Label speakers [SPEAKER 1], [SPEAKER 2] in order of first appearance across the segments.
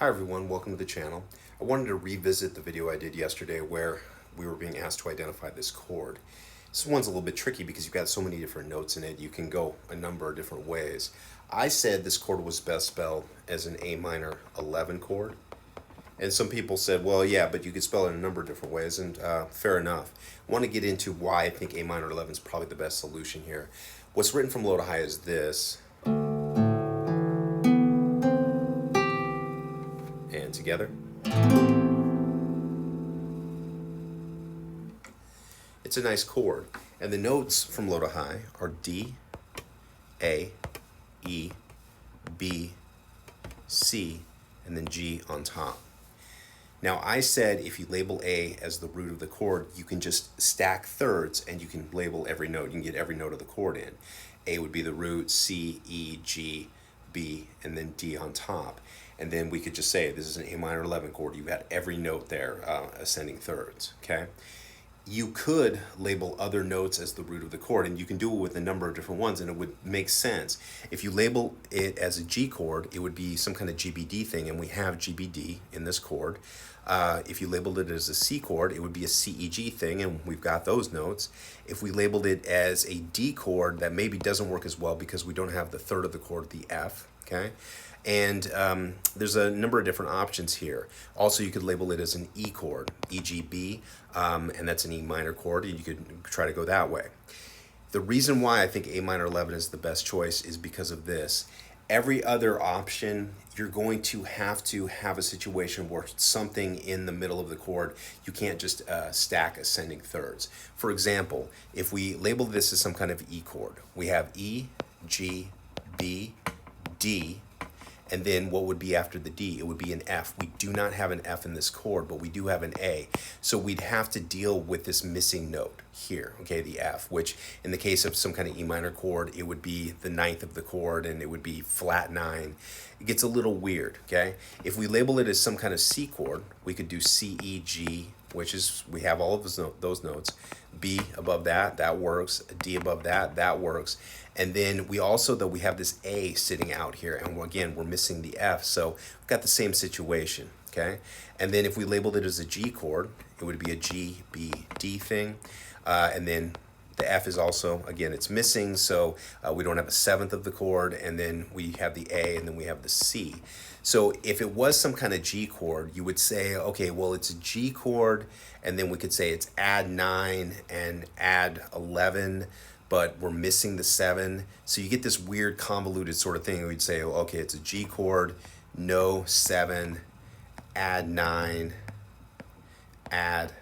[SPEAKER 1] Hi everyone, welcome to the channel. I wanted to revisit the video I did yesterday where we were being asked to identify this chord. This one's a little bit tricky because you've got so many different notes in it. You can go a number of different ways. I said this chord was best spelled as an A minor 11 chord. And some people said, well, yeah, but you could spell it in a number of different ways, and fair enough. I want to get into why I think A minor 11 is probably the best solution here. What's written from low to high is this. And together. It's a nice chord. And the notes from low to high are D, A, E, B, C, and then G on top. Now I said if you label A as the root of the chord, you can just stack thirds and you can label every note. You can get every note of the chord in. A would be the root, C, E, G, B, and then D on top. And then we could just say this is an A minor 11 chord. You've got every note there ascending thirds, okay? You could label other notes as the root of the chord, and you can do it with a number of different ones, and it would make sense. If you label it as a G chord, it would be some kind of GBD thing, and we have GBD in this chord. If you labeled it as a C chord, it would be a CEG thing, and we've got those notes. If we labeled it as a D chord, that maybe doesn't work as well because we don't have the third of the chord, the F, okay? And there's a number of different options here. Also, you could label it as an E chord, EGB, and that's an E minor chord, and you could try to go that way. The reason why I think A minor 11 is the best choice is because of this. Every other option, you're going to have a situation where something in the middle of the chord, you can't just stack ascending thirds. For example, if we label this as some kind of E chord, we have E, G, B, D, and then what would be after the D? It would be an F. We do not have an F in this chord, but we do have an A. So we'd have to deal with this missing note here, okay, the F, which in the case of some kind of E minor chord, it would be the ninth of the chord and it would be flat 9. It gets a little weird, okay? If we label it as some kind of C chord, we could do C, E, G, which is, we have all of those notes. B above that, that works. D above that, that works. And then we also, though, we have this A sitting out here, and again, we're missing the F, so we've got the same situation, okay? And then if we labeled it as a G chord, it would be a G, B, D thing, and then the F is also, again, it's missing, so we don't have a seventh of the chord, and then we have the A, and then we have the C. So if it was some kind of G chord, you would say, okay, well, it's a G chord, and then we could say it's add 9 and add 11, but we're missing the 7. So you get this weird convoluted sort of thing. We'd say, okay, it's a G chord, no 7, add 9, add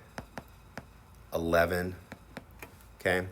[SPEAKER 1] 11, okay?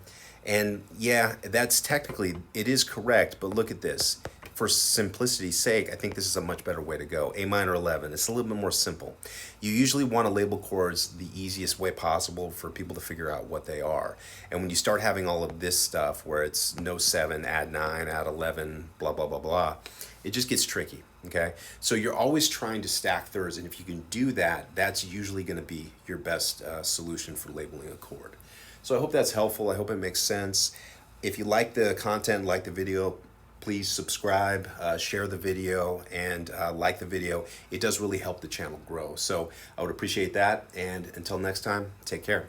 [SPEAKER 1] And yeah, that's technically, it is correct, but look at this. For simplicity's sake, I think this is a much better way to go. A minor 11, it's a little bit more simple. You usually want to label chords the easiest way possible for people to figure out what they are. And when you start having all of this stuff where it's no 7, add 9, add 11, blah, blah, blah, blah, it just gets tricky, okay? So you're always trying to stack thirds, and if you can do that, that's usually going to be your best solution for labeling a chord. So I hope that's helpful. I hope it makes sense. If you like the content, like the video, please subscribe, share the video, and like the video. It does really help the channel grow. So I would appreciate that. And until next time, take care.